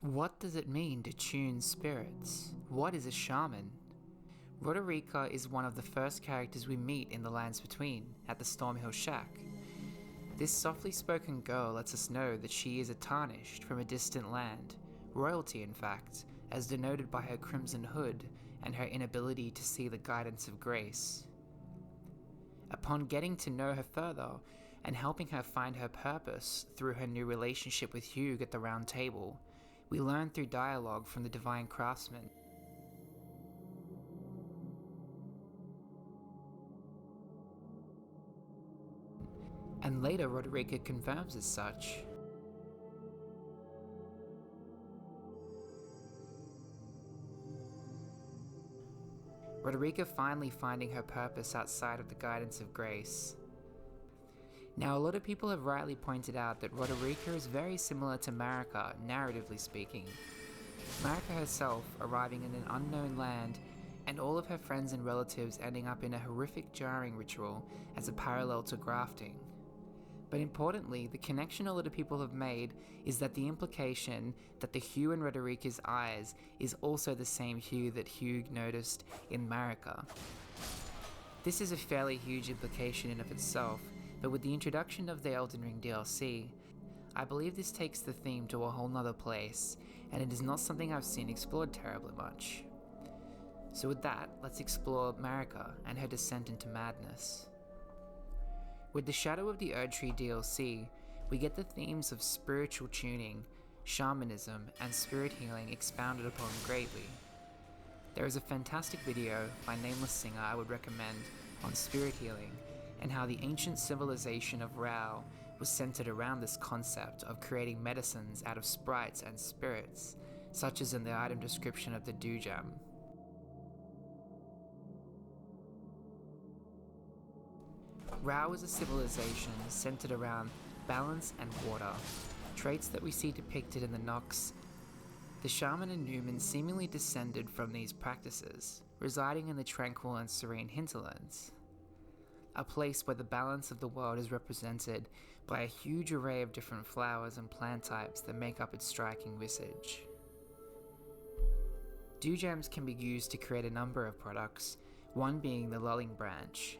What does it mean to tune spirits? What is a shaman? Roderica is one of the first characters we meet in the Lands Between, at the Stormhill Shack. This softly spoken girl lets us know that she is a tarnished from a distant land, royalty in fact, as denoted by her crimson hood and her inability to see the guidance of grace. Upon getting to know her further, and helping her find her purpose through her new relationship with Hugh at the Round Table, we learn through dialogue from the Divine Craftsman. And later Roderica confirms as such. Roderica finally finding her purpose outside of the guidance of grace. Now, a lot of people have rightly pointed out that Roderica is very similar to Marika, narratively speaking. Marika herself arriving in an unknown land, and all of her friends and relatives ending up in a horrific jarring ritual as a parallel to grafting. But importantly, the connection a lot of people have made is that the implication that the hue in Roderica's eyes is also the same hue that Hugh noticed in Marika. This is a fairly huge implication in of itself, but with the introduction of the Elden Ring DLC, I believe this takes the theme to a whole nother place, and it is not something I've seen explored terribly much. So with that, let's explore Marika and her descent into madness. With the Shadow of the Erdtree DLC, we get the themes of spiritual tuning, shamanism, and spirit healing expounded upon greatly. There is a fantastic video by Nameless Singer I would recommend on spirit healing, and how the ancient civilization of Rao was centered around this concept of creating medicines out of sprites and spirits, such as in the item description of the Dujam. Rao is a civilization centered around balance and water, traits that we see depicted in the Nox. The Shaman and Newman seemingly descended from these practices, residing in the tranquil and serene hinterlands. A place where the balance of the world is represented by a huge array of different flowers and plant types that make up its striking visage. Dewjams can be used to create a number of products, one being the lulling branch.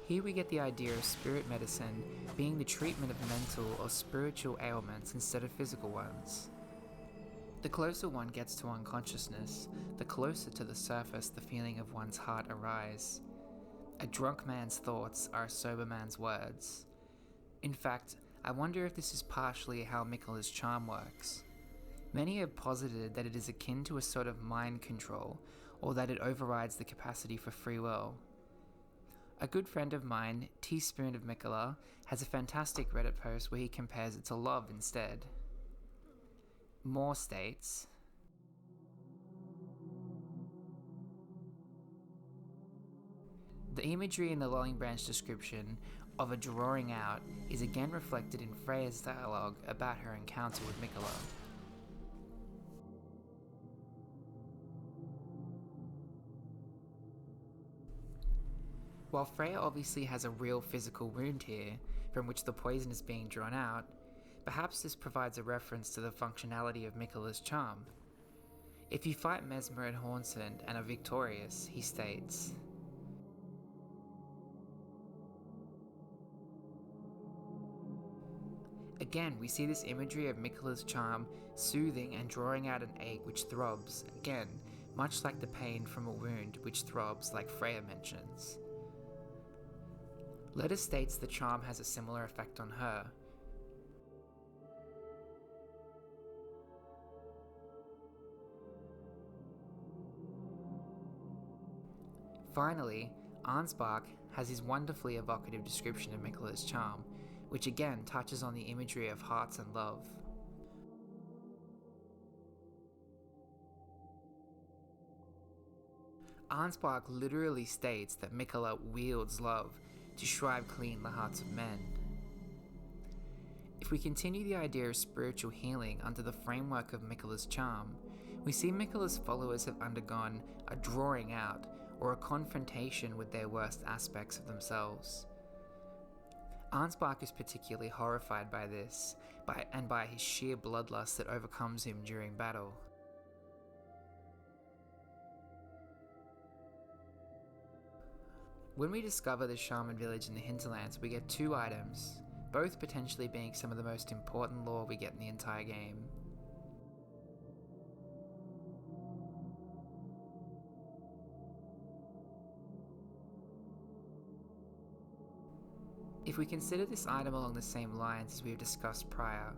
Here we get the idea of spirit medicine being the treatment of mental or spiritual ailments instead of physical ones. The closer one gets to unconsciousness, the closer to the surface the feeling of one's heart arise. A drunk man's thoughts are a sober man's words. In fact, I wonder if this is partially how Miquella's charm works. Many have posited that it is akin to a sort of mind control, or that it overrides the capacity for free will. A good friend of mine, Teaspoon of Miquella, has a fantastic Reddit post where he compares it to love instead. Moore states, the imagery in the lulling branch description of a drawing out is again reflected in Freya's dialogue about her encounter with Miquella. While Freya obviously has a real physical wound here, from which the poison is being drawn out, perhaps this provides a reference to the functionality of Miquella's charm. If you fight Mesmer and Hornsund and are victorious, he states, again, we see this imagery of Miquella's charm soothing and drawing out an ache which throbs, again, much like the pain from a wound which throbs like Freya mentions. Letta states the charm has a similar effect on her. Finally, Arnsbach has his wonderfully evocative description of Miquella's charm, which again touches on the imagery of hearts and love. Arnsbach literally states that Miquella wields love to shrive clean the hearts of men. If we continue the idea of spiritual healing under the framework of Miquella's charm, we see Miquella's followers have undergone a drawing out or a confrontation with their worst aspects of themselves. Arnspark is particularly horrified by this, and by his sheer bloodlust that overcomes him during battle. When we discover the Shaman village in the hinterlands, we get 2 items, both potentially being some of the most important lore we get in the entire game. If we consider this item along the same lines as we have discussed prior,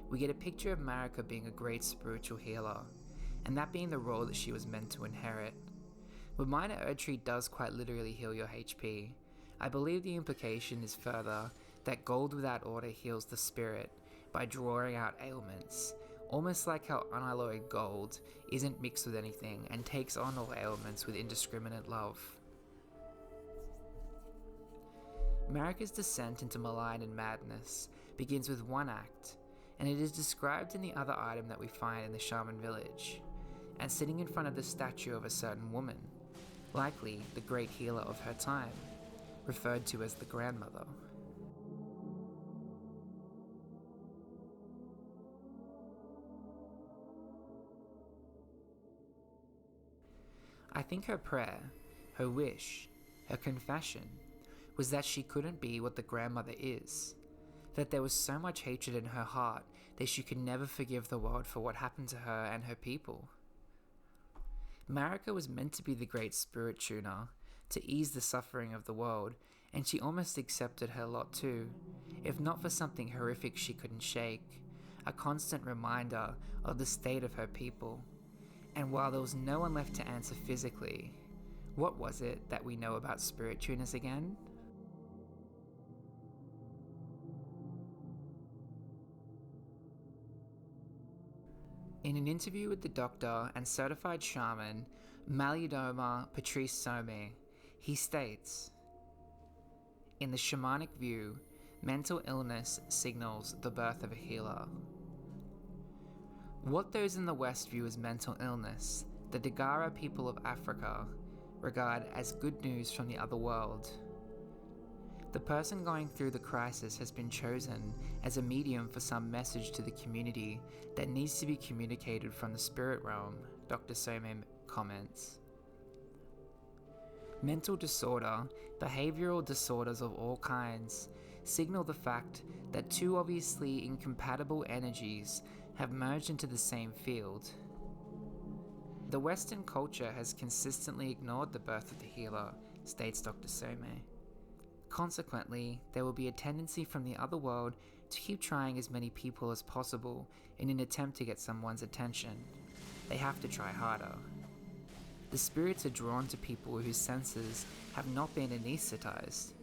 we get a picture of Marika being a great spiritual healer, and that being the role that she was meant to inherit. But Minor Erdtree does quite literally heal your HP. I believe the implication is further that gold without order heals the spirit by drawing out ailments, almost like how unalloyed gold isn't mixed with anything and takes on all ailments with indiscriminate love. Marika's descent into malign and madness begins with 1 act, and it is described in the other item that we find in the Shaman village, and sitting in front of the statue of a certain woman, likely the great healer of her time, referred to as the grandmother. I think her prayer, her wish, her confession, was that she couldn't be what the grandmother is, that there was so much hatred in her heart that she could never forgive the world for what happened to her and her people. Marika was meant to be the great spirit tuner, to ease the suffering of the world, and she almost accepted her lot too, if not for something horrific she couldn't shake, a constant reminder of the state of her people. And while there was no one left to answer physically, what was it that we know about spirit tuners again? In an interview with the doctor and certified shaman, Malidoma Patrice Some, he states, "In the shamanic view, mental illness signals the birth of a healer. What those in the West view as mental illness, the Dagara people of Africa regard as good news from the other world. The person going through the crisis has been chosen as a medium for some message to the community that needs to be communicated from the spirit realm," Dr. Some comments. Mental disorder, behavioral disorders of all kinds, signal the fact that 2 obviously incompatible energies have merged into the same field. The Western culture has consistently ignored the birth of the healer, states Dr. Some. Consequently, there will be a tendency from the other world to keep trying as many people as possible in an attempt to get someone's attention. They have to try harder. The spirits are drawn to people whose senses have not been anesthetized.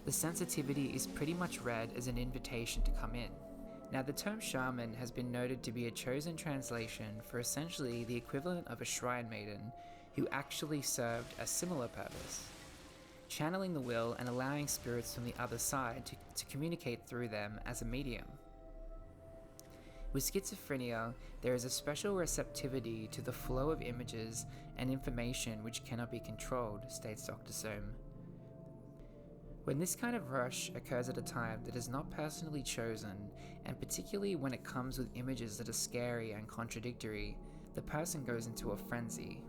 The sensitivity is pretty much read as an invitation to come in. Now, the term shaman has been noted to be a chosen translation for essentially the equivalent of a shrine maiden who actually served a similar purpose, channeling the will and allowing spirits from the other side to communicate through them as a medium. With schizophrenia, there is a special receptivity to the flow of images and information which cannot be controlled, states Dr. Some. When this kind of rush occurs at a time that is not personally chosen, and particularly when it comes with images that are scary and contradictory, the person goes into a frenzy.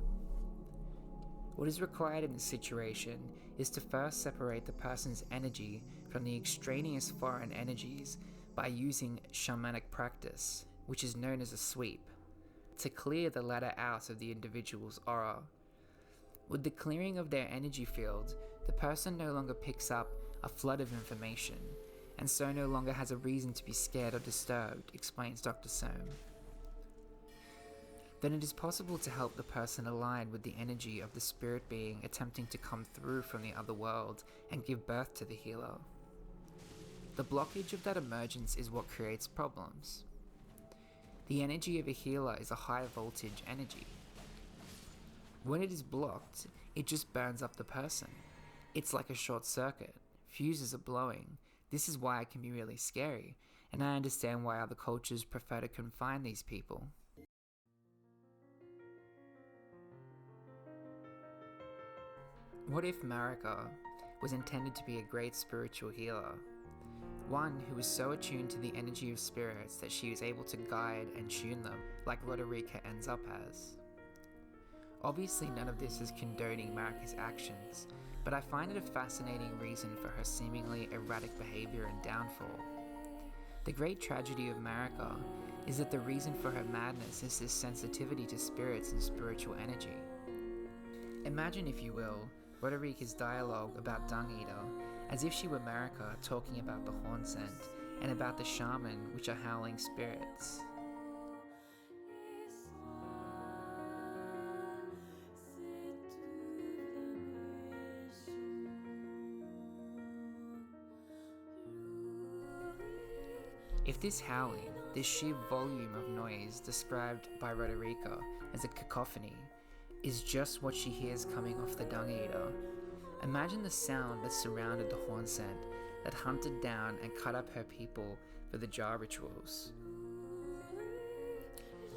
What is required in this situation is to first separate the person's energy from the extraneous foreign energies by using shamanic practice, which is known as a sweep, to clear the latter out of the individual's aura. With the clearing of their energy field, the person no longer picks up a flood of information, and so no longer has a reason to be scared or disturbed, explains Dr. Some. Then it is possible to help the person align with the energy of the spirit being attempting to come through from the other world and give birth to the healer. The blockage of that emergence is what creates problems. The energy of a healer is a high voltage energy. When it is blocked, it just burns up the person. It's like a short circuit. Fuses are blowing. This is why it can be really scary, and I understand why other cultures prefer to confine these people. What if Marika was intended to be a great spiritual healer? One who was so attuned to the energy of spirits that she was able to guide and tune them, like Roderica ends up as. Obviously none of this is condoning Marika's actions, but I find it a fascinating reason for her seemingly erratic behaviour and downfall. The great tragedy of Marika is that the reason for her madness is this sensitivity to spirits and spiritual energy. Imagine, if you will, Roderica's dialogue about Dung Eater as if she were Marika talking about the horn scent and about the shaman, which are howling spirits. If this howling, this sheer volume of noise described by Roderica as a cacophony, is just what she hears coming off the Dung Eater, imagine the sound that surrounded the horn scent that hunted down and cut up her people for the jar rituals.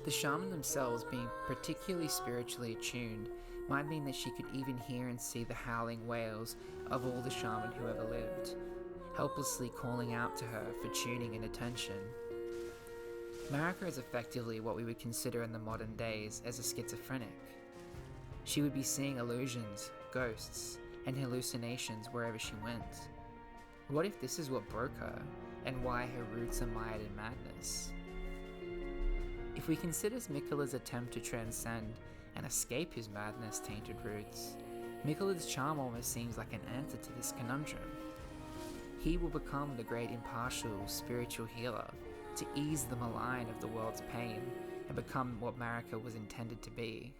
The shaman themselves being particularly spiritually attuned might mean that she could even hear and see the howling wails of all the shaman who ever lived, helplessly calling out to her for tuning and attention. Marika is effectively what we would consider in the modern days as a schizophrenic. She would be seeing illusions, ghosts, and hallucinations wherever she went. What if this is what broke her, and why her roots are mired in madness? If we consider Miquella's attempt to transcend and escape his madness-tainted roots, Miquella's charm almost seems like an answer to this conundrum. He will become the great impartial spiritual healer to ease the malign of the world's pain and become what Marika was intended to be.